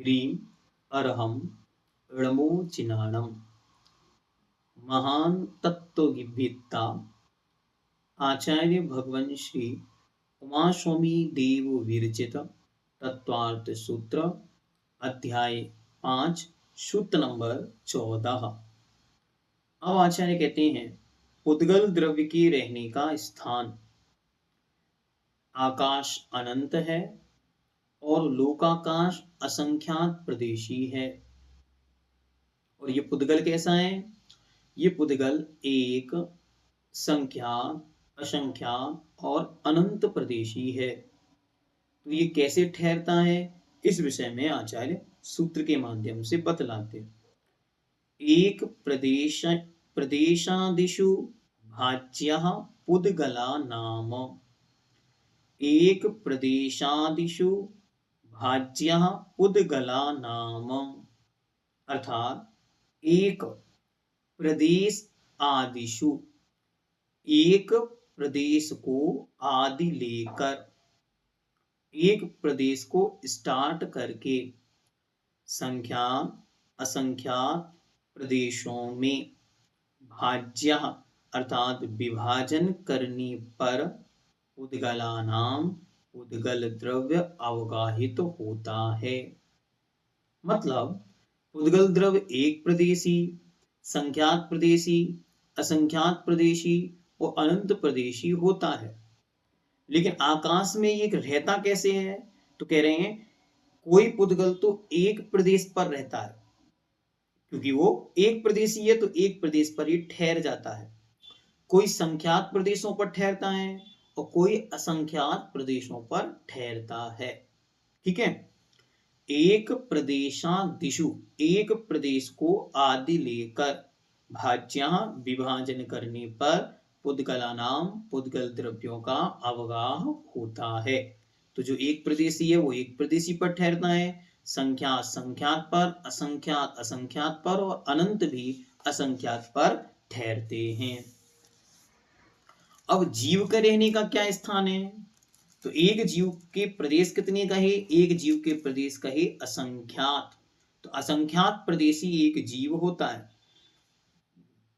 ह्रीं अर्हं णमोचिनानं महान तत्वविद्ता आचार्य भगवान श्री उमास्वामी देव विरचित तत्वार्थ सूत्र अध्याय 5 सूत्र नंबर 14। अब आचार्य कहते हैं उद्गल द्रव्य के रहने का स्थान आकाश अनंत है और लोकाकाश असंख्यात प्रदेशी है। और ये पुद्गल कैसा है? ये पुद्गल एक, संख्यात, असंख्यात और अनंत प्रदेशी है। तो ये कैसे ठहरता है, इस विषय में आचार्य सूत्र के माध्यम से बतलाते। एक प्रदेशादिषु भाज्यः पुद्गला नाम। एक प्रदेशादिषु भाज्यः पुद्गला नाम, अर्थात एक प्रदेश आदिशु, एक प्रदेश को आदि लेकर, एक प्रदेश को स्टार्ट करके संख्यात असंख्यात प्रदेशों में भाज्य अर्थात विभाजन करने पर उद्गलानाम उद्गल द्रव्य अवगाहित होता है। मतलब उद्गल द्रव्य एक प्रदेशी, संख्यात प्रदेशी, असंख्यात प्रदेशी और अनंत प्रदेशी होता है। लेकिन आकाश में ये रहता कैसे है? तो कह रहे हैं कोई पुद्गल तो एक प्रदेश पर रहता है, क्योंकि वो एक प्रदेशी है तो एक प्रदेश पर ही ठहर जाता है। कोई संख्यात प्रदेशों पर ठहरता है और कोई असंख्यात प्रदेशों पर ठहरता है। ठीक है। एक प्रदेशादिषु, एक प्रदेश को आदि लेकर, भाज्य विभाजन करने पर पुद्गलानाम पुद्गल द्रव्यों का अवगाह होता है। तो जो एक प्रदेशी है वो एक प्रदेशी पर ठहरता है, संख्यात संख्यात पर, असंख्यात असंख्यात पर और अनंत भी असंख्यात पर ठहरते हैं। अब जीव का रहने का क्या स्थान है? तो एक जीव के प्रदेश कितने कहे? एक जीव के प्रदेश कहे असंख्यात। तो असंख्यात प्रदेशी एक जीव होता है।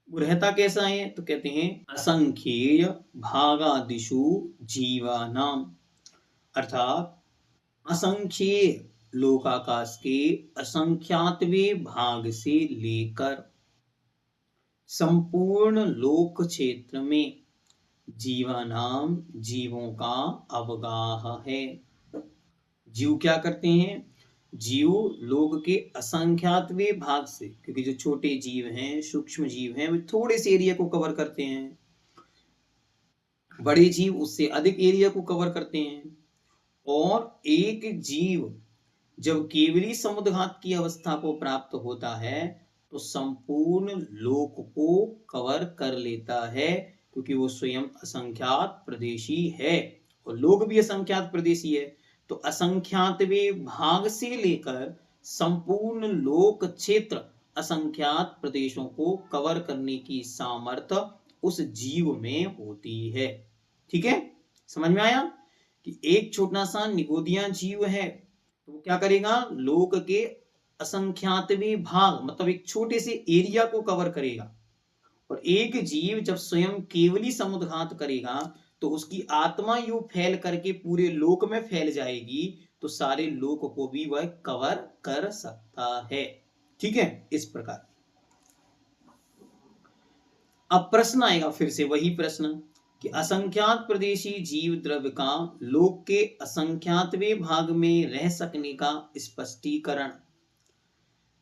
वो रहता कैसा है? तो कहते हैं असंख्येय भागादिषु जीवानाम, अर्थात असंख्येय लोकाकाश के असंख्यातवें भाग से लेकर संपूर्ण लोक क्षेत्र में जीवानाम जीवों का अवगाह है। जीव क्या करते हैं? जीव लोक के असंख्यातवें भाग से, क्योंकि जो छोटे जीव हैं, सूक्ष्म जीव हैं, वे थोड़े से एरिया को कवर करते हैं, बड़े जीव उससे अधिक एरिया को कवर करते हैं। और एक जीव जब केवली समुद्घात की अवस्था को प्राप्त होता है तो संपूर्ण लोक को कवर कर लेता है, क्योंकि वो स्वयं असंख्यात प्रदेशी है और लोक भी असंख्यात प्रदेशी है। तो असंख्यातवें भाग से लेकर संपूर्ण लोक क्षेत्र असंख्यात प्रदेशों को कवर करने की सामर्थ्य उस जीव में होती है। ठीक है, समझ में आया कि एक छोटा सा निगोदिया जीव है तो वो क्या करेगा? लोक के असंख्यातवें भाग, मतलब एक छोटे से एरिया को कवर करेगा। और एक जीव जब स्वयं केवली समुद्घात करेगा तो उसकी आत्मा यूं फैल करके पूरे लोक में फैल जाएगी, तो सारे लोक को भी वह कवर कर सकता है। ठीक है, इस प्रकार। अब प्रश्न आएगा, फिर से वही प्रश्न कि असंख्यात प्रदेशी जीव द्रव्य का लोक के असंख्यातवें भाग में रह सकने का स्पष्टीकरण।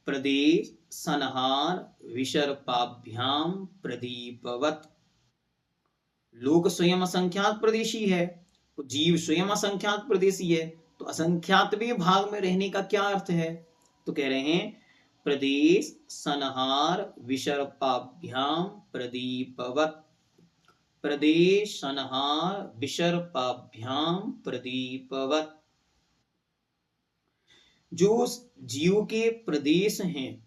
प्रदेश सनहार विसर्पाभ्याम प्रदीपवत। लोक स्वयं असंख्यात प्रदेशी है, तो जीव स्वयं असंख्यात प्रदेशी है, तो असंख्यातवें भाग में रहने का क्या अर्थ है? तो कह रहे हैं प्रदेश सनहार विसर्पाभ्याम प्रदीपवत। प्रदेश सनहार विसर्पाभ्याम प्रदीपवत। जो जीव के प्रदेश हैं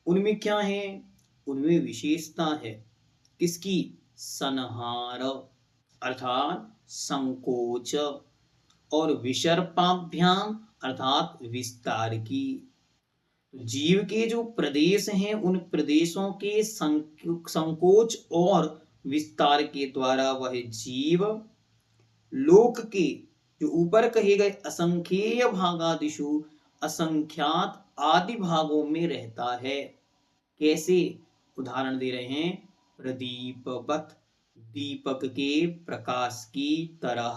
उनमें क्या है? उनमें विशेषता है किसकी? सनहार अर्थात संकोच, और विसर्पाभ्याम अर्थात विस्तार की। तो जीव के जो प्रदेश हैं उन प्रदेशों के संकोच और विस्तार के द्वारा वह जीव लोक के जो ऊपर कहे गए असंख्येय भागादिशु असंख्यात आदि भागों में रहता है। कैसे? उदाहरण दे रहे हैं, प्रदीपवत, दीपक के प्रकाश की तरह।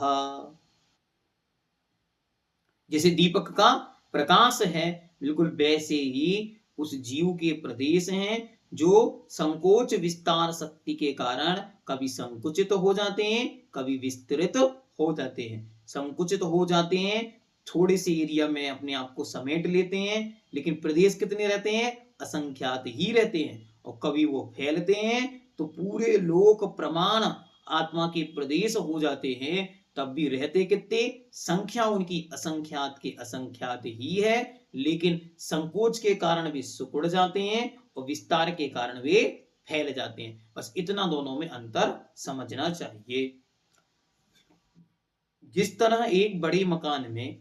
जैसे दीपक का प्रकाश है, बिल्कुल वैसे ही उस जीव के प्रदेश हैं जो संकोच विस्तार शक्ति के कारण कभी संकुचित हो जाते हैं, कभी विस्तृत हो जाते हैं। संकुचित हो जाते हैं, थोड़े से एरिया में अपने आप को समेट लेते हैं, लेकिन प्रदेश कितने रहते हैं? असंख्यात ही रहते हैं। और कभी वो फैलते हैं तो पूरे लोक प्रमाण आत्मा के प्रदेश हो जाते हैं, तब भी रहते कितने? संख्या उनकी असंख्यात के असंख्यात ही है, लेकिन संकोच के कारण वे सिकुड़ जाते हैं और विस्तार के कारण वे फैल जाते हैं। बस इतना दोनों में अंतर समझना चाहिए। जिस तरह एक बड़े मकान में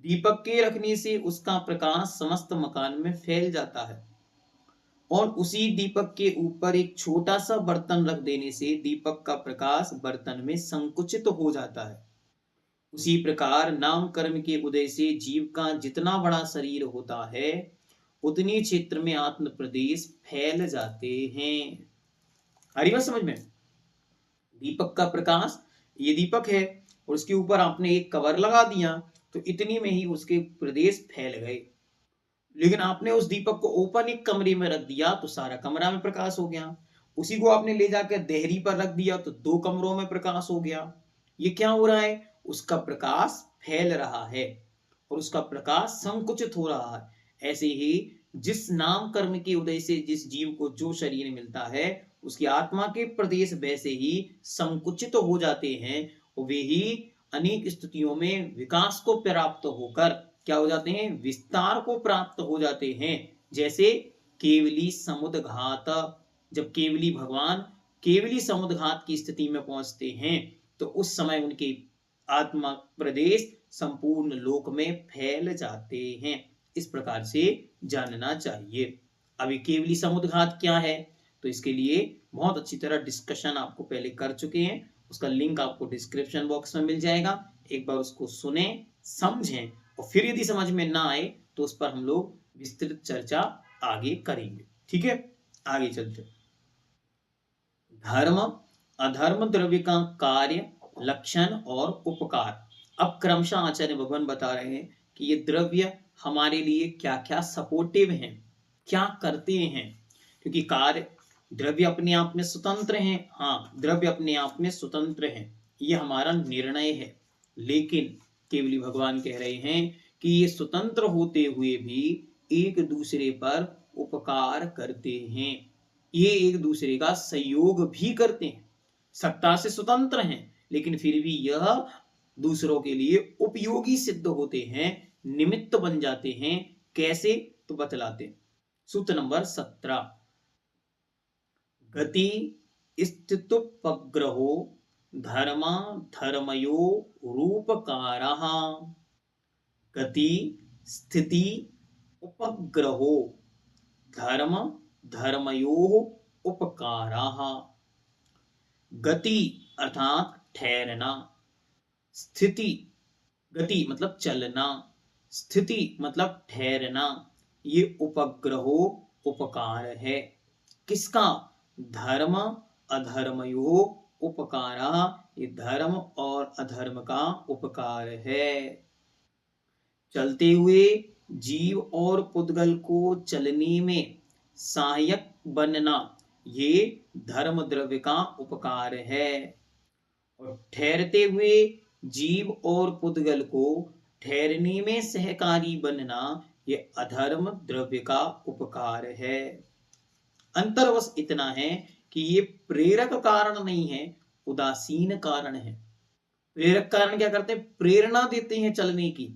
दीपक के रखने से उसका प्रकाश समस्त मकान में फैल जाता है, और उसी दीपक के ऊपर एक छोटा सा बर्तन रख देने से दीपक का प्रकाश बर्तन में संकुचित हो जाता है, उसी प्रकार नाम कर्म के उदय से जीव का जितना बड़ा शरीर होता है उतनी क्षेत्र में आत्म प्रदेश फैल जाते हैं। आ रही बात समझ में? दीपक का प्रकाश, ये दीपक है और उसके ऊपर आपने एक कवर लगा दिया तो इतनी में ही उसके प्रदेश फैल गए, लेकिन आपने उस दीपक को ओपन एक कमरे में रख दिया तो सारा कमरा में प्रकाश हो गया। उसी को आपने ले जाकर देहरी पर रख दिया तो 2 कमरों में प्रकाश हो गया। ये क्या हो रहा है? उसका प्रकाश फैल रहा है और उसका प्रकाश संकुचित हो रहा है। ऐसे ही जिस नाम कर्म के उदय से जिस जीव को जो शरीर मिलता है उसकी आत्मा के प्रदेश वैसे ही संकुचित हो जाते हैं और वे ही अनेक स्थितियों में विकास को प्राप्त होकर क्या हो जाते हैं? विस्तार को प्राप्त हो जाते हैं। जैसे केवली समुद्घात, जब केवली भगवान केवली समुद्घात की स्थिति में पहुंचते हैं तो उस समय उनके आत्मा प्रदेश संपूर्ण लोक में फैल जाते हैं। इस प्रकार से जानना चाहिए। अभी केवली समुद्घात क्या है तो इसके लिए बहुत अच्छी तरह डिस्कशन आपको पहले कर चुके हैं, उसका लिंक आपको डिस्क्रिप्शन बॉक्स में मिल जाएगा। एक बार उसको सुने, समझें और फिर यदि समझ में ना आए तो उस पर हम लोग विस्तृत चर्चा आगे करेंगे। ठीक है, आगे चलते। धर्म अधर्म द्रव्य का कार्य, लक्षण और उपकार। अब क्रमशः आचार्य भगवान बता रहे हैं कि ये द्रव्य हमारे लिए क्या क्या सपोर्टिव हैं, क्या करते हैं। क्योंकि कार्य, द्रव्य अपने आप में स्वतंत्र हैं, हाँ द्रव्य अपने आप में स्वतंत्र हैं, ये हमारा निर्णय है, लेकिन केवली भगवान कह रहे हैं कि ये स्वतंत्र होते हुए भी एक दूसरे पर उपकार करते हैं, ये एक दूसरे का सहयोग भी करते हैं। सत्ता से स्वतंत्र हैं लेकिन फिर भी यह दूसरों के लिए उपयोगी सिद्ध होते हैं, निमित्त बन जाते हैं। कैसे? तो बतलाते। सूत्र नंबर 17, गति स्थितुपग्रहो धर्मा धर्मयो रूपकारः। गति स्थिति उपग्रहो धर्म धर्मयोः उपकारः। गति अर्थात ठहरना, स्थिति, गति मतलब चलना, स्थिति मतलब ठहरना, ये उपग्रहो उपकार है। किसका? धर्म अधर्मयो उपकारः, ये धर्म और अधर्म का उपकार है। चलते हुए जीव और पुद्गल को चलने में सहायक बनना, ये धर्म द्रव्य का उपकार है। और ठहरते हुए जीव और पुद्गल को ठहरने में सहकारी बनना, ये अधर्म द्रव्य का उपकार है। अंतर बस इतना है कि ये प्रेरक कारण नहीं है, उदासीन कारण है। प्रेरक कारण क्या करते हैं? प्रेरणा देते हैं चलने की,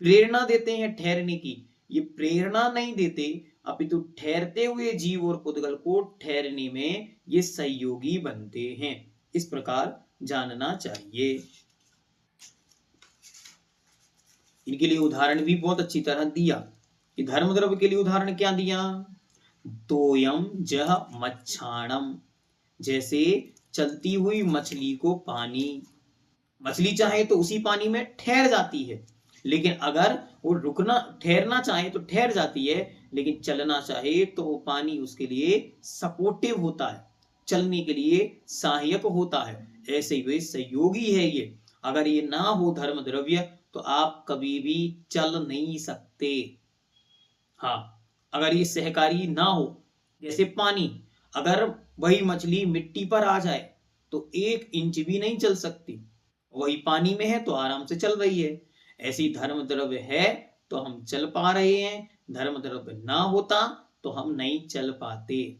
प्रेरणा देते हैं ठहरने की। ये प्रेरणा नहीं देते, अपितु ठहरते हुए जीव और पुद्गल को ठहरने में ये सहयोगी बनते हैं। इस प्रकार जानना चाहिए। इनके लिए उदाहरण भी बहुत अच्छी तरह दिया कि धर्म द्रव्य के लिए उदाहरण क्या दिया, तोयम जह मच्छाणम, जैसे चलती हुई मछली को पानी। मछली चाहे तो उसी पानी में ठहर जाती है, लेकिन अगर वो रुकना ठहरना चाहे तो ठहर जाती है, लेकिन चलना चाहे तो वो पानी उसके लिए सपोर्टिव होता है, चलने के लिए सहायक होता है। ऐसे ही वे सहयोगी है ये। अगर ये ना हो धर्म द्रव्य तो आप कभी भी चल नहीं सकते। हाँ, अगर ये सहकारी ना हो, जैसे पानी, अगर वही मछली मिट्टी पर आ जाए तो 1 इंच भी नहीं चल सकती, वही पानी में है तो आराम से चल रही है। ऐसी धर्म द्रव्य है तो हम चल पा रहे हैं, धर्म द्रव्य ना होता तो हम नहीं चल पाते।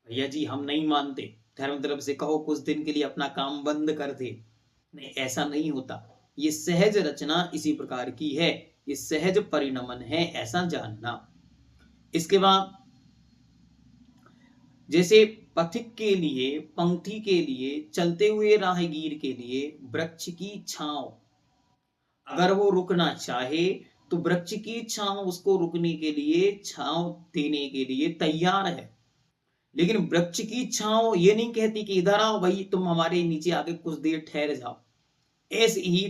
भैया जी हम नहीं मानते, धर्म द्रव्य से कहो कुछ दिन के लिए अपना काम बंद कर दे, नहीं ऐसा नहीं होता। ये सहज रचना इसी प्रकार की है, ये सहज परिणमन है, ऐसा जानना। इसके बाद जैसे पथिक के लिए, पंक्ति के लिए, चलते हुए राहगीर के लिए वृक्ष की छांव, अगर वो रुकना चाहे तो वृक्ष की छांव उसको रुकने के लिए, छांव देने के लिए तैयार है। लेकिन वृक्ष की छांव ये नहीं कहती कि इधर आओ भाई तुम हमारे नीचे आके कुछ देर ठहर जाओ। ऐसे ही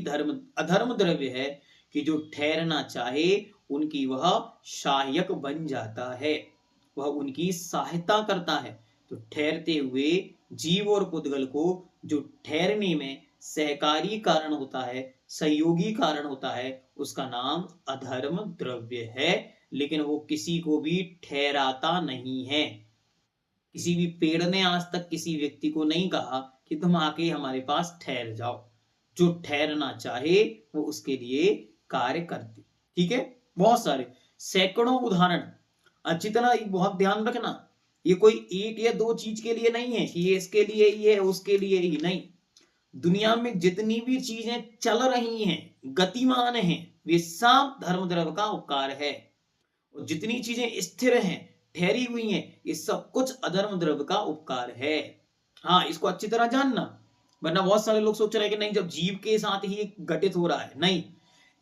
अधर्म द्रव्य है कि जो ठहरना चाहे उनकी वह सहायक बन जाता है, वह उनकी सहायता करता है। तो ठहरते हुए जीव और पुद्गल को जो ठहरने में सहकारी कारण होता है, सहयोगी कारण होता है, उसका नाम अधर्म द्रव्य है। लेकिन वो किसी को भी ठहराता नहीं है। किसी भी पेड़ ने आज तक किसी व्यक्ति को नहीं कहा कि तुम आके हमारे पास ठहर जाओ। जो ठहरना चाहे वो उसके लिए कार्य करते। ठीक है, बहुत सारे सैकड़ों उदाहरण, अच्छी तरह बहुत ध्यान रखना। ये कोई एक या दो चीज के लिए नहीं है कि ये इसके लिए ही है उसके लिए ही नहीं। दुनिया में जितनी भी चीजें चल रही हैं, गतिमान हैं, वे सब धर्म द्रव्य का उपकार है। और जितनी चीजें स्थिर हैं, ठहरी हुई हैं, ये सब कुछ अधर्म द्रव्य का उपकार है। हाँ, इसको अच्छी तरह जानना, वरना बहुत सारे लोग सोच रहे हैं कि नहीं जब जीव के साथ ही घटित हो रहा है। नहीं,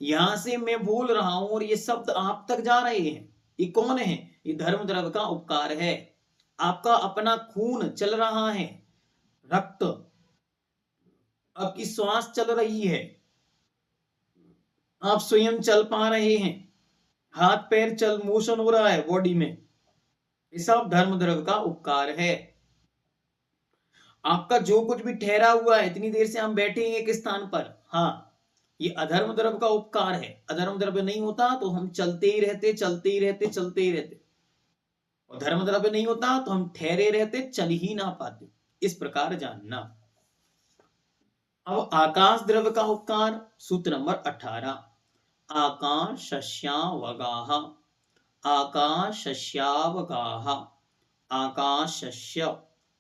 यहां से मैं बोल रहा हूं और ये शब्द आप तक जा रहे हैं, ये कौन है? ये धर्म द्रव्य का उपकार है। आपका अपना खून चल रहा है, रक्त, आपकी श्वास चल रही है, आप स्वयं चल पा रहे हैं, हाथ पैर चल मोशन हो रहा है बॉडी में, ये सब धर्म द्रव्य का उपकार है। आपका जो कुछ भी ठहरा हुआ है, इतनी देर से हम बैठे हैं एक स्थान पर, हाँ, ये अधर्म द्रव्य का उपकार है। अधर्म द्रव्य नहीं होता तो हम चलते ही रहते, चलते ही रहते, चलते ही रहते, और धर्म द्रव्य नहीं होता तो हम ठहरे रहते, चल ही ना पाते। इस प्रकार जानना। अब आकाश द्रव्य का उपकार, सूत्र नंबर 18। आकाशस्यावगाः, आकाशस्यावगाः, आकाशस्य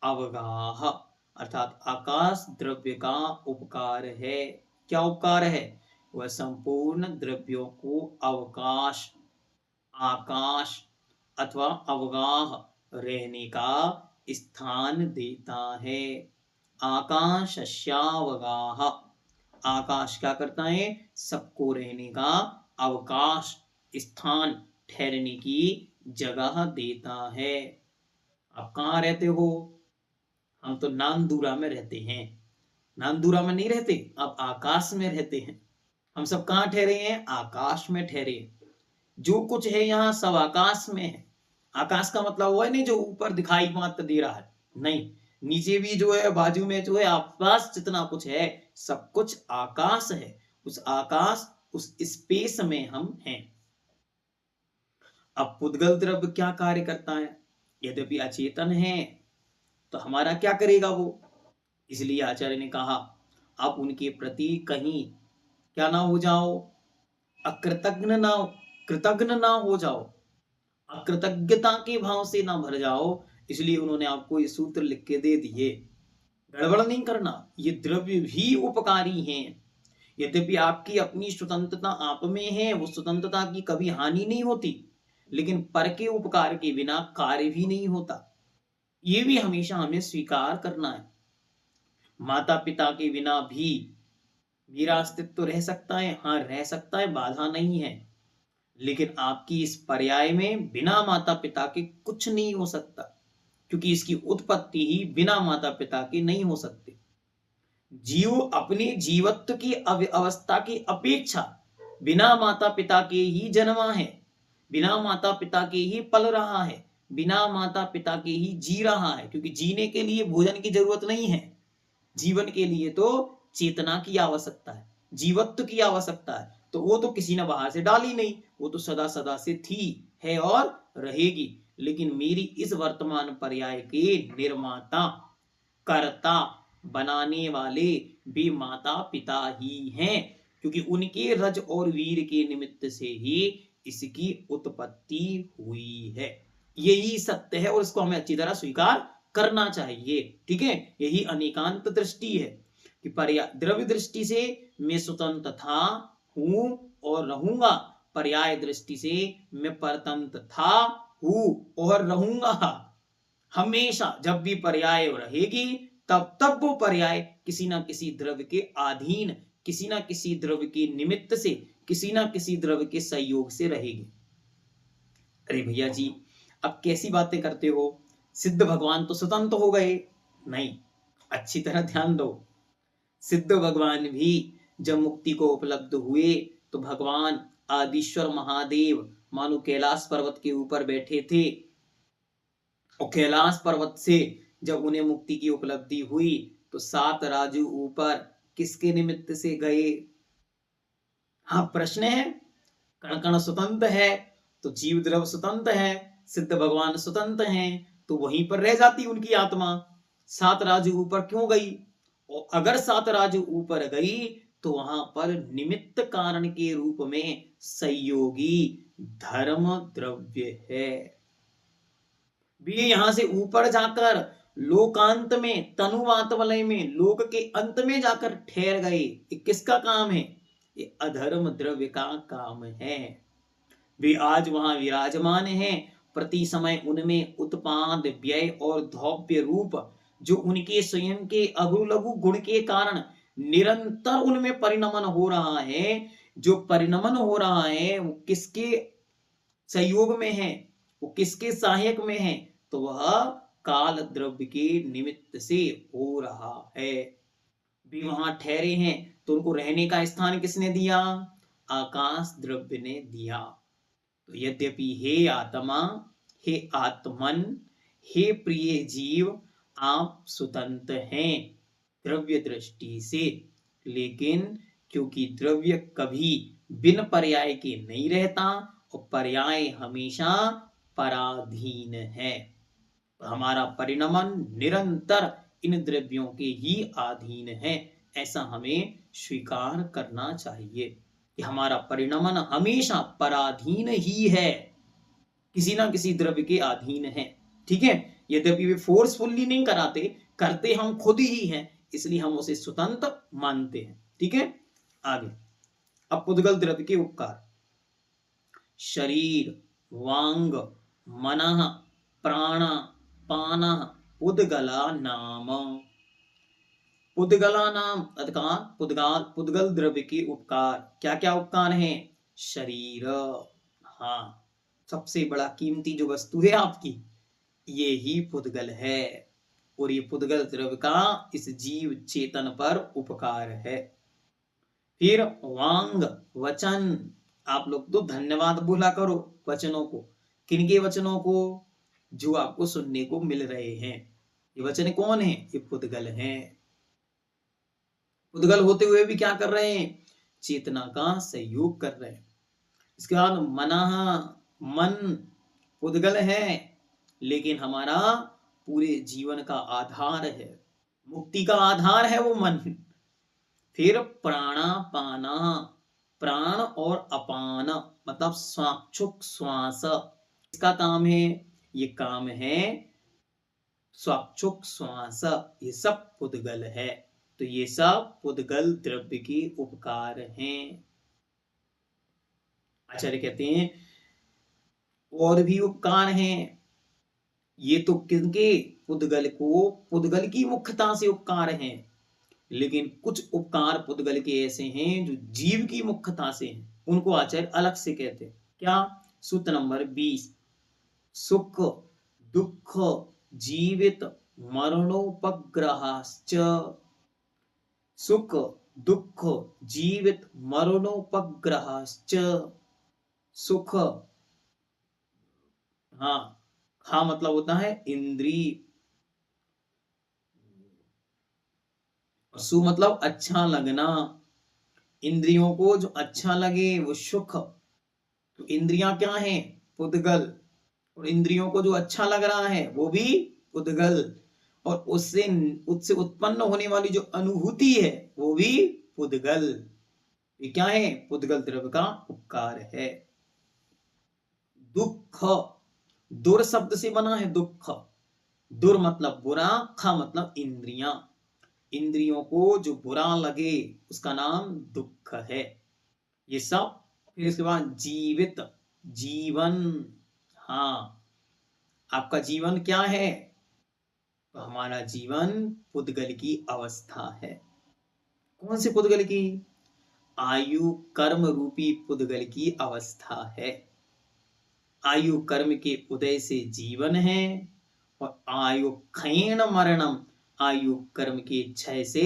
अवगाः, अर्थात आकाश द्रव्य का उपकार है। क्या उपकार है? वह संपूर्ण द्रव्यों को अवकाश, आकाश अथवा अवगाह, रहने का स्थान देता है। आकाशस्यावगाः, आकाश क्या करता है? सबको रहने का अवकाश, स्थान, ठहरने की जगह देता है। आप कहाँ रहते हो? हम तो नांदूरा में रहते हैं। नांदूरा में नहीं रहते, आप आकाश में रहते हैं। हम सब कहाँ ठहरे हैं? आकाश में ठहरे। जो कुछ है यहाँ सब आकाश में है। आकाश का मतलब वो है नहीं जो ऊपर दिखाई मात्र दे रहा है, नहीं, नीचे भी जो है, बाजू में जो है, आसपास जितना कुछ है सब कुछ आकाश है। उस आकाश, उस स्पेस में हम हैं। अब पुद्गल द्रव्य क्या कार्य करता है? यद्यपि अचेतन है तो हमारा क्या करेगा वो? इसलिए आचार्य ने कहा आप उनके प्रति कहीं क्या ना हो जाओ, अकृतज्ञ ना, कृतज्ञ ना हो जाओ, अकृतज्ञता के भाव से ना भर जाओ। इसलिए उन्होंने आपको ये सूत्र लिख के दे दिए। गड़बड़ नहीं करना, ये द्रव्य भी उपकारी हैं। यद्यपि आपकी अपनी स्वतंत्रता आप में है, वो स्वतंत्रता की कभी हानि नहीं होती, लेकिन पर के उपकार के बिना कार्य भी नहीं होता। ये भी हमेशा हमें स्वीकार करना है। माता पिता के बिना भी मेरा अस्तित्व तो रह सकता है, हाँ रह सकता है, बाधा नहीं है, लेकिन आपकी इस पर्याय में बिना माता पिता के कुछ नहीं हो सकता, क्योंकि इसकी उत्पत्ति ही बिना माता पिता के नहीं हो सकती। जीव अपने जीवत्व की अवस्था की अपेक्षा बिना माता पिता के ही जन्मा है, बिना माता पिता के ही पल रहा है, बिना माता पिता के ही जी रहा है, क्योंकि जीने के लिए भोजन की जरूरत नहीं है, जीवन के लिए तो चेतना की आवश्यकता है, जीवत्व की आवश्यकता है, तो वो तो किसी ने बाहर से डाली नहीं, वो तो सदा सदा से थी, है और रहेगी। लेकिन मेरी इस वर्तमान पर्याय के निर्माता, कर्ता, बनाने वाले भी माता पिता ही हैं, क्योंकि उनके रज और वीर के निमित्त से ही इसकी उत्पत्ति हुई है। यही सत्य है और इसको हमें अच्छी तरह स्वीकार करना चाहिए। ठीक है, यही अनेकांत दृष्टि है कि द्रव्य दृष्टि से मैं स्वतंत्र था, हूं और रहूंगा, पर्याय दृष्टि से मैं परतंत्र था, हूं और रहूंगा। हमेशा जब भी पर्याय रहेगी तब तब वो पर्याय किसी ना किसी द्रव्य के अधीन, किसी ना किसी द्रव्य के निमित्त से, किसी ना किसी द्रव्य के सहयोग से रहेगी। अरे भैया जी, अब कैसी बातें करते हो, सिद्ध भगवान तो स्वतंत्र हो गए? नहीं, अच्छी तरह ध्यान दो। सिद्ध भगवान भी जब मुक्ति को उपलब्ध हुए तो भगवान आदिश्वर महादेव मानो कैलाश पर्वत के ऊपर बैठे थे, और कैलाश पर्वत से जब उन्हें मुक्ति की उपलब्धि हुई तो 7 राजू ऊपर किसके निमित्त से गए? हाँ, प्रश्न है। कण कण स्वतंत्र है तो जीव द्रव स्वतंत्र है, सिद्ध भगवान स्वतंत्र हैं, तो वहीं पर रह जाती उनकी आत्मा। 7 राजू ऊपर क्यों गई? और अगर 7 राजू ऊपर गई तो वहां पर निमित्त कारण के रूप में संयोगी धर्म द्रव्य है। भी यहां से ऊपर जाकर लोकांत में, तनुवात वलय में, लोक के अंत में जाकर ठहर गए, ये किसका काम है? ये अधर्म द्रव्य का काम है। वे आज वहां विराजमान हैं, प्रति समय उनमें उत्पाद, व्यय और धौव्य रूप जो उनके स्वयं के अगु लघु गुण के कारण निरंतर उनमें परिणमन हो रहा है, जो परिणमन हो रहा है वो किसके सहयोग में है, वो किसके सहायक में है? तो वह काल द्रव्य के निमित्त से हो रहा है। भी वहां ठहरे हैं तो उनको रहने का स्थान किसने दिया? आकाश द्रव्य ने दिया। तो यद्यपि हे आत्मा, हे आत्मन, हे प्रिय जीव, आप स्वतंत्र हैं द्रव्य दृष्टि से, लेकिन क्योंकि द्रव्य कभी बिन पर्याय के नहीं रहता और पर्याय हमेशा पराधीन है, हमारा परिणमन निरंतर इन द्रव्यों के ही अधीन है, ऐसा हमें स्वीकार करना चाहिए कि हमारा परिणमन हमेशा पराधीन ही है, किसी ना किसी द्रव्य के अधीन है। ठीक है, यद्यपि वे फोर्सफुली नहीं कराते, करते हम खुद ही हैं, इसलिए हम उसे स्वतंत्र मानते हैं। ठीक है, आगे अब पुद्गल द्रव्य के उपकार। शरीर, वांग, मनः, प्राण, पान, पुद्गला नाम। पुद्गला नाम अर्थात पुद्गल द्रव्य के उपकार। क्या क्या उपकार हैं? शरीर, हाँ, सबसे बड़ा कीमती जो वस्तु है आपकी, ये ही पुद्गल है, और ये पुद्गल द्रव्य का इस जीव चेतन पर उपकार है। फिर वांग, वचन, आप लोग तो धन्यवाद बोला करो वचनों को। किनके वचनों को? जो आपको सुनने को मिल रहे हैं। ये वचन कौन है? ये पुद्गल हैं। पुद्गल होते हुए भी क्या कर रहे हैं? चेतना का सहयोग कर रहे हैं। इसके बाद मनः, मन पुद्गल है, लेकिन हमारा पूरे जीवन का आधार है, मुक्ति का आधार है वो मन। फिर प्राणापाना, प्राण और अपान मतलब स्वाक्षुक श्वास, इसका काम है, ये काम है स्वाक्षुक श्वास, ये सब पुद्गल है। तो ये सब पुद्गल द्रव्य के उपकार हैं। आचार्य कहते हैं और भी उपकार हैं, ये तो किनके? पुद्गल को, पुद्गल की मुख्यता से उपकार हैं। लेकिन कुछ उपकार पुद्गल के ऐसे हैं जो जीव की मुख्यता से हैं, उनको आचार्य अलग से कहते हैं। क्या? सूत्र नंबर 20, सुख दुख जीवित मरणोपग्रहाश्च। सुख दुख जीवित मरणोपग्रहाश्च। सुख, हाँ, खा मतलब होता है इंद्रिय, सु मतलब अच्छा लगना, इंद्रियों को जो अच्छा लगे वो सुख। तो इंद्रियां क्या है? पुद्गल। और इंद्रियों को जो अच्छा लग रहा है वो भी पुद्गल। और उससे उससे उत्पन्न होने वाली जो अनुभूति है वो भी पुद्गल। ये क्या है? पुद्गल द्रव्य का उपकार है। दुख, दुर शब्द से बना है दुख। दुर मतलब बुरा, ख मतलब इंद्रियां। इंद्रियों को जो बुरा लगे उसका नाम दुख है। ये सब। फिर इसके बाद जीवित, जीवन। हाँ, आपका जीवन क्या है? तो हमारा जीवन पुद्गल की अवस्था है। कौन से पुद्गल की? आयु कर्म रूपी पुद्गल की अवस्था है। आयु कर्म के उदय से जीवन है, और आयु क्षीण मरणम, आयु कर्म के क्षय से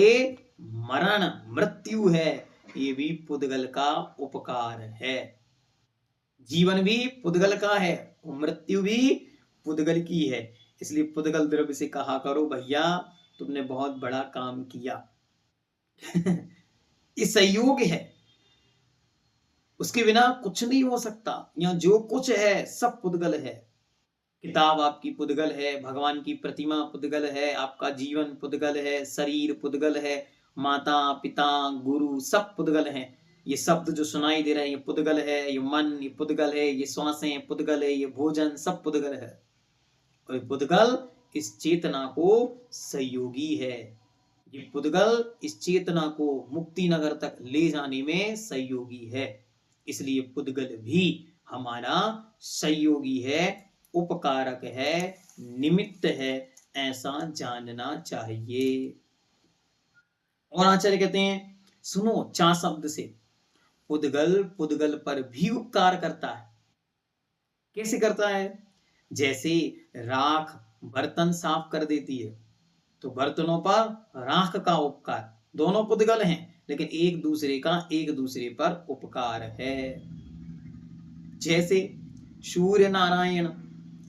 मरण मृत्यु है। ये भी पुद्गल का उपकार है। जीवन भी पुद्गल का है, मृत्यु भी पुद्गल की है। इसलिए पुद्गल द्रव्य से कहा करो भैया तुमने बहुत बड़ा काम किया। ये संयोग है, उसके बिना कुछ नहीं हो सकता। यहाँ जो कुछ है सब पुद्गल है। किताब आपकी पुद्गल है, भगवान की प्रतिमा पुद्गल है, आपका जीवन पुद्गल है, शरीर पुद्गल है, माता पिता गुरु सब पुद्गल हैं। ये शब्द जो सुनाई दे रहे हैं ये पुद्गल है, ये मन ये पुद्गल है, ये श्वासें पुद्गल है, ये भोजन सब पुद्गल है। और पुद्गल इस चेतना को सहयोगी है। ये पुद्गल इस चेतना को मुक्ति नगर तक ले जाने में सहयोगी है। इसलिए पुद्गल भी हमारा सहयोगी है, उपकारक है, निमित्त है, ऐसा जानना चाहिए। और आचार्य कहते हैं सुनो, चा शब्द से पुद्गल पुद्गल पर भी उपकार करता है। कैसे करता है? जैसे राख बर्तन साफ कर देती है, तो बर्तनों पर राख का उपकार, दोनों पुद्गल हैं लेकिन एक दूसरे पर उपकार है। जैसे सूर्य नारायण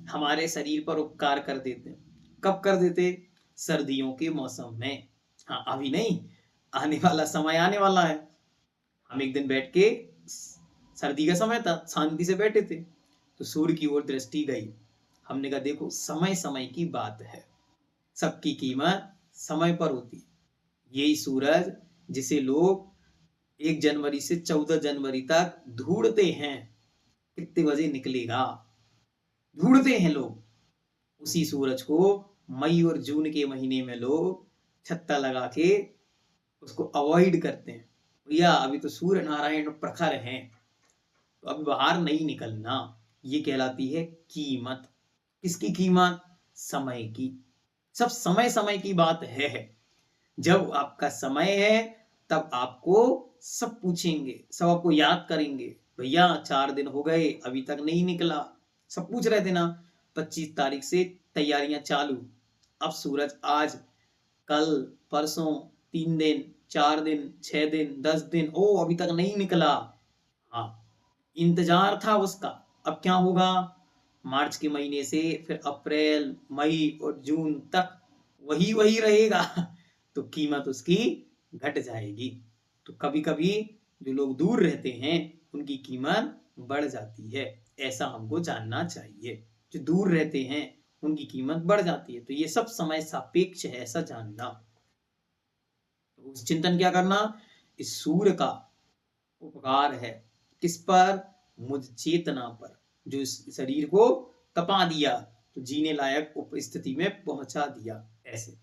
हमारे शरीर पर उपकार कर देते। कब कर देते? सर्दियों के मौसम में। हाँ, अभी नहीं, आने वाला समय आने वाला है। हम एक दिन बैठ के, सर्दी का समय था, शांति से बैठे थे, तो सूर्य की ओर दृष्टि गई। हमने कहा देखो समय समय की बात है, सबकी कीमत समय पर होती है। यही सूरज जिसे लोग 1 जनवरी से 14 जनवरी तक ढूंढते हैं, कितने बजे निकलेगा, ढूंढते हैं लोग, उसी सूरज को मई और जून के महीने में लोग छत्ता लगा के उसको अवॉइड करते हैं। भैया अभी तो सूर्य नारायण प्रखर हैं, तो अभी बाहर नहीं निकलना। ये कहलाती है कीमत। किसकी कीमत? समय की। सब समय समय की बात है। जब आपका समय है तब आपको सब पूछेंगे, सब आपको याद करेंगे, भैया 4 दिन हो गए अभी तक नहीं निकला। सब पूछ रहे थे ना, 25 तारीख से तैयारियां चालू। अब सूरज आज कल परसों 3 दिन 4 दिन 6 दिन 10 दिन, ओ अभी तक नहीं निकला। हाँ, इंतजार था उसका। अब क्या होगा? मार्च के महीने से फिर अप्रैल मई और जून तक वही वही रहेगा। तो कीमत उसकी घट जाएगी। तो कभी कभी जो लोग दूर रहते हैं उनकी कीमत बढ़ जाती है, ऐसा हमको जानना चाहिए। जो दूर रहते हैं उनकी कीमत बढ़ जाती है। तो ये सब समय सापेक्ष है, ऐसा जानना। तो उस चिंतन क्या करना? इस सूर्य का उपकार है किस पर? मुझ चेतना पर, जो इस शरीर को तपा दिया, तो जीने लायक स्थिति में पहुंचा दिया। ऐसे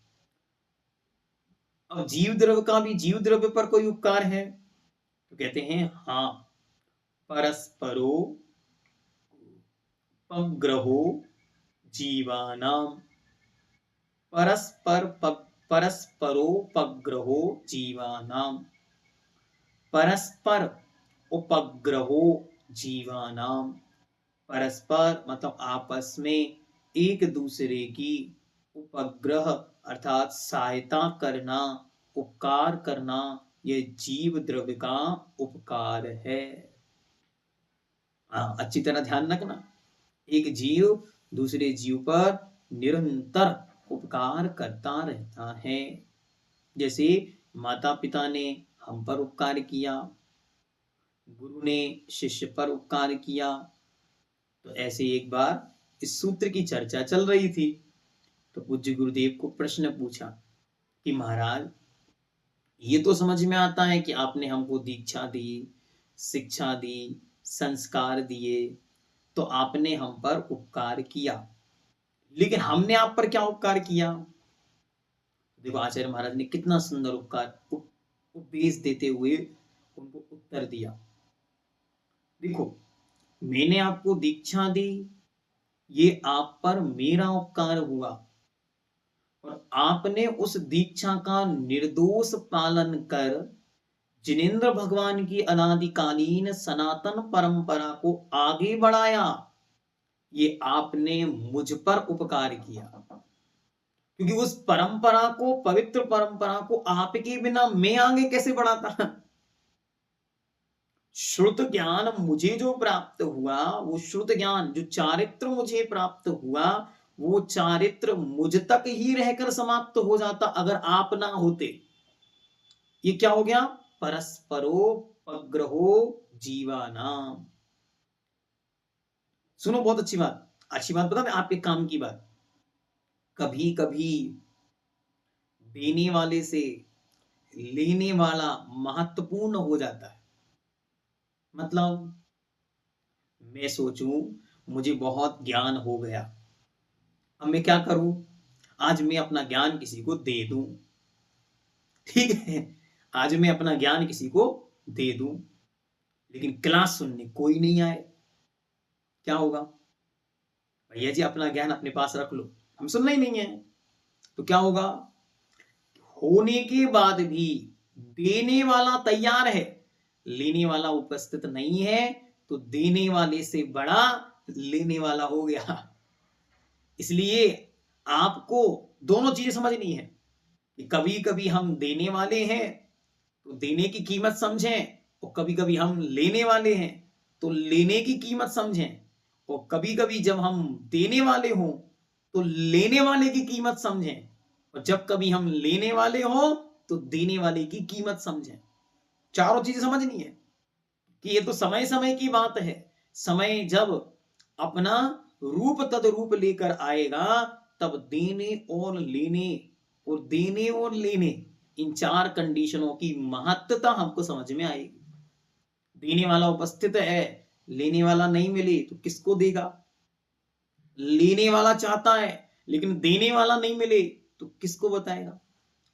अब जीव द्रव्य का भी जीव द्रव्य पर कोई उपकार है? तो कहते हैं हाँ, परस्परो उपग्रहो जीवानाम। परस्पर परस्परोपग्रहो जीवानाम। परस्पर उपग्रहो जीवानाम। परस्पर मतलब आपस में एक दूसरे की, उपग्रह अर्थात सहायता करना, उपकार करना, यह जीव द्रव्य का उपकार है। अच्छी तरह ध्यान रखना, एक जीव दूसरे जीव पर निरंतर उपकार करता रहता है। जैसे माता पिता ने हम पर उपकार किया, गुरु ने शिष्य पर उपकार किया। तो ऐसे एक बार इस सूत्र की चर्चा चल रही थी, तो पूज्य गुरुदेव को प्रश्न पूछा कि महाराज, ये तो समझ में आता है कि आपने हमको दीक्षा दी, शिक्षा दी, संस्कार दिए, तो आपने हम पर उपकार किया, लेकिन हमने आप पर क्या उपकार किया? देखो आचार्य महाराज ने कितना सुंदर उपदेश देते हुए उनको उत्तर दिया। देखो, मैंने आपको दीक्षा दी, ये आप पर मेरा उपकार हुआ, और आपने उस दीक्षा का निर्दोष पालन कर जिनेंद्र भगवान की अनादिकालीन सनातन परंपरा को आगे बढ़ाया। ये आपने मुझ पर उपकार किया, क्योंकि उस परंपरा को, पवित्र परंपरा को आपके बिना मैं आगे कैसे बढ़ाता? श्रुत ज्ञान मुझे जो प्राप्त हुआ, वो श्रुत ज्ञान, जो चारित्र मुझे प्राप्त हुआ, वो चारित्र मुझ तक ही रहकर समाप्त हो जाता अगर आप ना होते। ये क्या हो गया? परस्परोपग्रहो जीवानाम। सुनो, बहुत अच्छी बात बता मैं, आपके काम की बात। कभी कभी देने वाले से लेने वाला महत्वपूर्ण हो जाता है। मतलब मैं सोचूं मुझे बहुत ज्ञान हो गया, अब मैं क्या करूं? आज मैं अपना ज्ञान किसी को दे दूं, ठीक है, आज मैं अपना ज्ञान किसी को दे दूं, लेकिन क्लास सुनने कोई नहीं आए, क्या होगा? भैया जी अपना ज्ञान अपने पास रख लो, हम सुनना ही नहीं है। तो क्या होगा? होने के बाद भी देने वाला तैयार है, लेने वाला उपस्थित नहीं है, तो देने वाले से बड़ा लेने वाला हो गया। इसलिए आपको दोनों चीजें समझनी है कि कभी कभी हम देने वाले हैं तो देने की कीमत समझें, और कभी कभी हम लेने वाले हैं तो लेने की कीमत समझें, और कभी कभी जब हम देने वाले हों तो लेने वाले की कीमत समझें, और जब कभी हम लेने वाले हों तो देने वाले की कीमत समझें। चारों चीजें समझनी है कि ये तो समय समय की बात है। समय जब अपना रूप तदरूप लेकर आएगा, तब देने और लेने इन चार कंडीशनों की महत्ता हमको समझ में आएगी। देने वाला उपस्थित है, लेने वाला नहीं मिले तो किसको देगा? लेने वाला चाहता है लेकिन देने वाला नहीं मिले तो किसको बताएगा?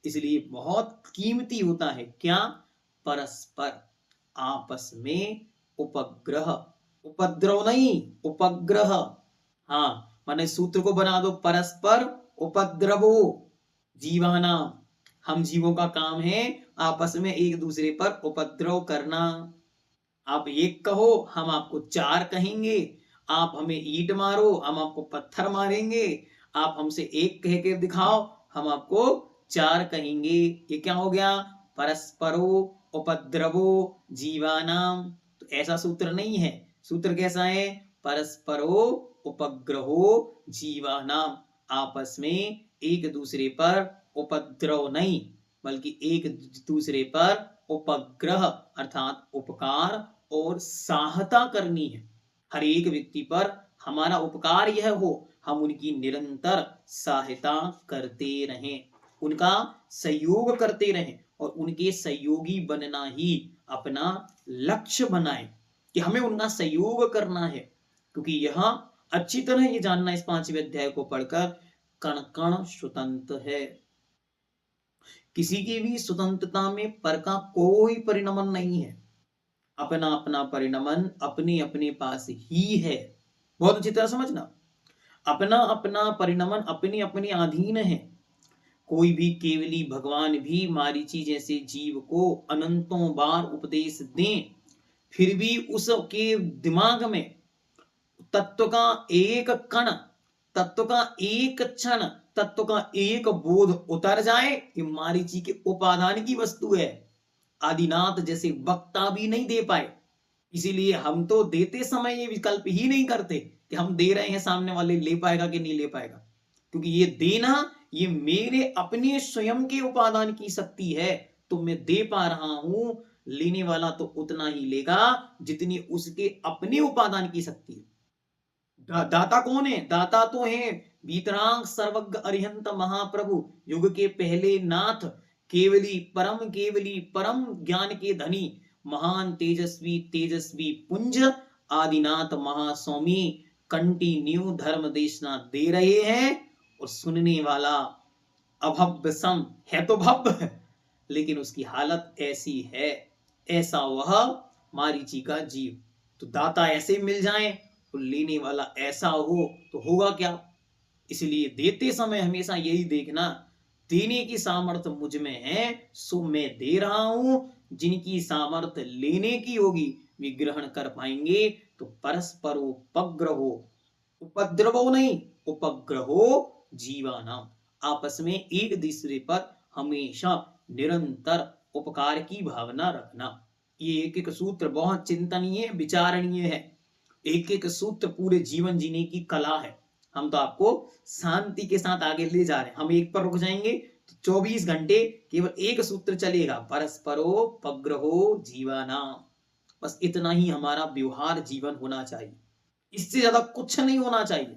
इसलिए बहुत कीमती होता है क्या? परस्पर, आपस में उपग्रह, उपद्रव नहीं, उपग्रह। हाँ, माने सूत्र को बना दो, परस्पर उपद्रवो जीवाना। हम जीवों का काम है आपस में एक दूसरे पर उपद्रव करना। आप एक कहो, हम आपको चार कहेंगे। आप हमें ईंट मारो, हम आपको पत्थर मारेंगे। आप हमसे एक कह के दिखाओ, हम आपको चार कहेंगे। ये क्या हो गया? परस्परो उपद्रवो जीवानाम। तो ऐसा सूत्र नहीं है। सूत्र कैसा है? परस्परो उपग्रहो जीवानाम। आपस में एक दूसरे पर उपद्रव नहीं, बल्कि एक दूसरे पर उपग्रह अर्थात उपकार और सहायता करनी है। हर एक व्यक्ति पर हमारा उपकार यह हो, हम उनकी निरंतर सहायता करते रहें, उनका सहयोग करते रहें, और उनके सहयोगी बनना ही अपना लक्ष्य बनाएं कि हमें उनका सहयोग करना है। क्योंकि यह अच्छी तरह ये जानना इस 5वें अध्याय को पढ़कर, कण कण स्वतंत्र है। किसी की भी स्वतंत्रता में पर का कोई परिणमन नहीं है। अपना अपना परिणमन अपने अपने पास ही है। बहुत अच्छी तरह समझना, अपना अपना परिणमन अपने अपने अधीन है। कोई भी केवली भगवान भी मारीची जैसे जीव को अनंतों बार उपदेश दें, फिर भी उसके दिमाग में तत्व का एक कण, तत्व का एक क्षण, तत्व का एक बोध उतर जाए, ये मारीची के उपादान की वस्तु है। आदिनाथ जैसे वक्ता भी नहीं दे पाए। इसीलिए हम तो देते समय ये विकल्प ही नहीं करते कि हम दे रहे हैं, सामने वाले ले पाएगा कि नहीं ले पाएगा, क्योंकि ये देना ये मेरे अपने स्वयं के उपादान की शक्ति है। तो मैं दे पा रहा हूं, लेने वाला तो उतना ही लेगा जितनी उसके अपने उपादान की शक्ति है। दाता कौन है? दाता तो है वीतराग सर्वज्ञ अरिहंत महाप्रभु, युग के पहले नाथ, केवली परम ज्ञान के धनी, महान तेजस्वी तेजस्वी पुंज आदिनाथ महास्वामी कंटिन्यू धर्म देशना दे रहे हैं। और सुनने वाला अभव्य सम है, तो भव्य, लेकिन उसकी हालत ऐसी है, ऐसा वह मारीची का जीव। तो दाता ऐसे मिल जाए तो लेने वाला ऐसा हो तो होगा क्या? इसलिए देते समय हमेशा यही देखना, देने की सामर्थ्य मुझ में है सो मैं दे रहा हूं। जिनकी सामर्थ्य लेने की होगी वे ग्रहण कर पाएंगे। तो परस्परोपग्रहो, उपद्रवो नहीं, उपग्रहो जीवानाम, आपस में एक दूसरे पर हमेशा निरंतर उपकार की भावना रखना। ये एक एक सूत्र बहुत चिंतनीय विचारणीय है। एक एक सूत्र पूरे जीवन जीने की कला है। हम तो आपको शांति के साथ आगे ले जा रहे हैं। हम एक पर रुक जाएंगे तो 24 घंटे केवल एक सूत्र चलेगा, परस्परोपग्रहो जीवानाम। बस इतना ही हमारा व्यवहार जीवन होना चाहिए, इससे ज्यादा कुछ नहीं होना चाहिए।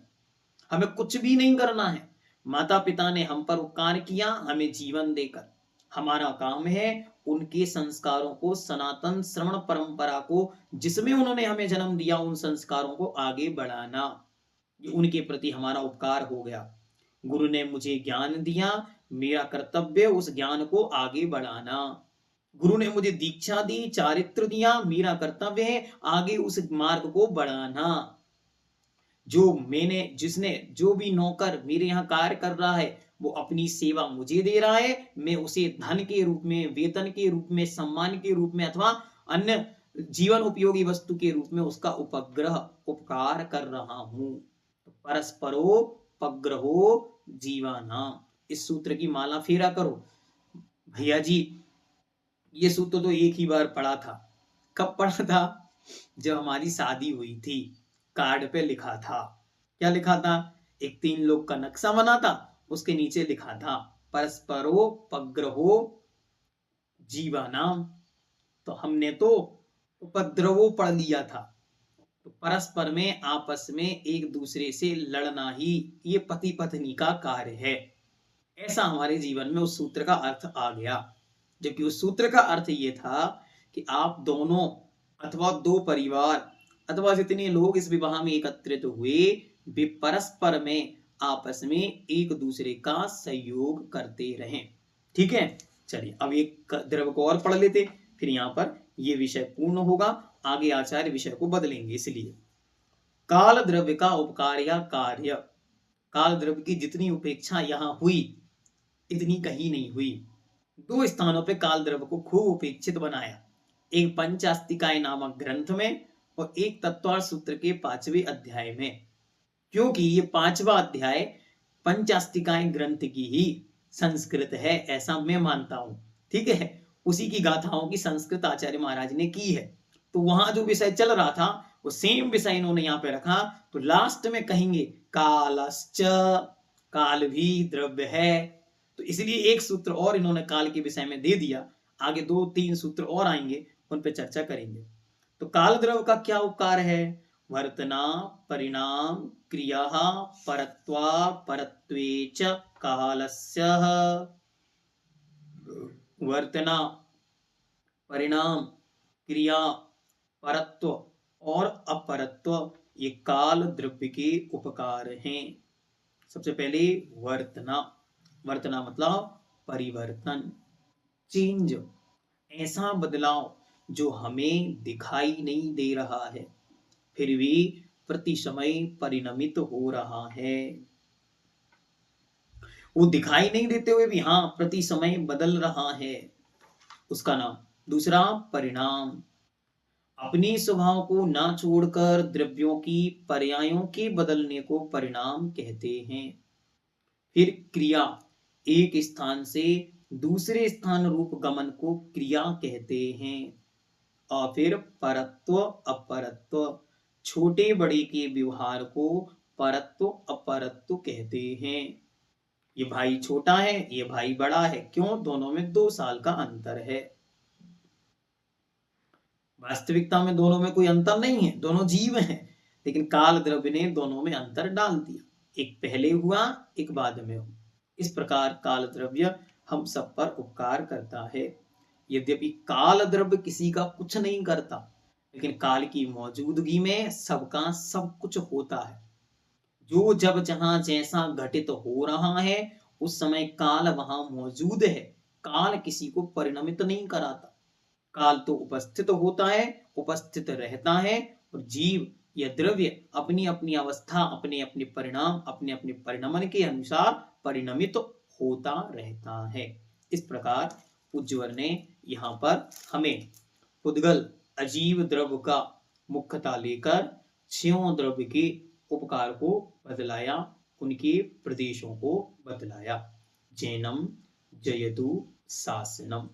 हमें कुछ भी नहीं करना है। माता पिता ने हम पर उपकार किया हमें जीवन देकर, हमारा काम है उनके संस्कारों को, सनातन श्रवण परंपरा को, जिसमें उन्होंने हमें जन्म दिया, उन संस्कारों को आगे बढ़ाना। ये उनके प्रति हमारा उपकार हो गया। गुरु ने मुझे ज्ञान दिया, मेरा कर्तव्य उस ज्ञान को आगे बढ़ाना। गुरु ने मुझे दीक्षा दी, चारित्र दिया, मेरा कर्तव्य है आगे उस मार्ग को बढ़ाना। जिसने जो भी नौकर मेरे यहाँ कार्य कर रहा है वो अपनी सेवा मुझे दे रहा है, मैं उसे धन के रूप में, वेतन के रूप में, सम्मान के रूप में अथवा अन्य जीवन उपयोगी वस्तु के रूप में उसका उपग्रह उपकार कर रहा हूं। परस्परोपग्रहो जीवानाम, इस सूत्र की माला फेरा करो। भैया जी ये सूत्र तो एक ही बार पढ़ा था। कब पढ़ा था? जब हमारी शादी हुई थी, कार्ड पे लिखा था। क्या लिखा था? एक 3 लोग का नक्शा बना था, उसके नीचे लिखा था परस्परोपग्रहो जीवानाम। तो हमने तो उपद्रवो पढ़ लिया था। तो परस्पर में, आपस में एक दूसरे से लड़ना ही ये पति पत्नी का कार्य है, ऐसा हमारे जीवन में उस सूत्र का अर्थ आ गया। जबकि उस सूत्र का अर्थ ये था कि आप दोनों अथवा 2 परिवार अथवा जितने लोग इस विवाह में एकत्रित हुए वे परस्पर में, आपस में एक दूसरे का सहयोग करते रहें। ठीक है, चलिए अब एक द्रव्य को और पढ़ लेते, फिर यहाँ पर ये विषय पूर्ण होगा। आगे आचार्य विषय को बदलेंगे। इसलिए काल द्रव्य का उपकार या कार्य, काल द्रव्य की जितनी उपेक्षा यहाँ हुई इतनी कहीं नहीं हुई। 2 स्थानों पे काल द्रव्य को खूब उपेक्षित बनाया, एक पंचास्तिकाय नामक ग्रंथ में और एक तत्वार्थ सूत्र के 5वें अध्याय में। क्योंकि ये 5वां अध्याय पंचास्तिकाय ग्रंथ की ही संस्कृत है, ऐसा मैं मानता हूं। ठीक है, उसी की गाथाओं की संस्कृत आचार्य महाराज ने की है। तो वहां जो विषय चल रहा था वो सेम विषय इन्होंने यहाँ पे रखा। तो लास्ट में कहेंगे कालश्च, काल भी द्रव्य है। तो इसलिए एक सूत्र और इन्होंने काल के विषय में दे दिया। आगे 2-3 सूत्र और आएंगे, उन पे चर्चा करेंगे। तो काल द्रव्य का क्या उपकार है? वर्तना परिणाम क्रिया परत्वा परत्वे च कालस्य। वर्तना परिणाम क्रिया परत्व और अपरत्व ये काल द्रव्य के उपकार हैं। सबसे पहले वर्तना, वर्तना मतलब परिवर्तन, चेंज, ऐसा बदलाव जो हमें दिखाई नहीं दे रहा है फिर भी प्रति समय परिणमित हो रहा है। वो दिखाई नहीं देते हुए भी हाँ प्रति समय बदल रहा है, उसका नाम। दूसरा परिणाम, अपनी स्वभाव को ना छोड़कर द्रव्यों की पर्यायों के बदलने को परिणाम कहते हैं। फिर क्रिया, एक स्थान से दूसरे स्थान रूप गमन को क्रिया कहते हैं। और फिर परत्व अपरत्व, छोटे बड़े के व्यवहार को परत्व अपरत्व कहते हैं। ये भाई छोटा है, ये भाई बड़ा है, क्यों? दोनों में 2 साल का अंतर है। वास्तविकता में दोनों में कोई अंतर नहीं है, दोनों जीव हैं, लेकिन काल द्रव्य ने दोनों में अंतर डाल दिया, एक पहले हुआ, एक बाद में हुआ। इस प्रकार काल द्रव्य हम सब पर उपकार करता है। यद्यपि काल द्रव्य किसी का कुछ नहीं करता, लेकिन काल की मौजूदगी में सबका सब कुछ होता है। जो जब जहां जैसा घटित हो रहा है, उस समय काल वहां मौजूद है। काल किसी को परिणमित नहीं कराता। काल तो उपस्थित होता है, उपस्थित रहता है, और जीव या द्रव्य अपनी अपनी अवस्था, अपने अपने परिणाम, अपने अपने परिणमन के अनुसार परिणमित होता रहता है। इस प्रकार पूज्यवर ने यहाँ पर हमें पुद्गल अजीव द्रव्य का मुख्यता लेकर 6 द्रव्य के उपकार को बतलाया, उनके प्रदेशों को बतलाया। जैनम जयतु शासनम।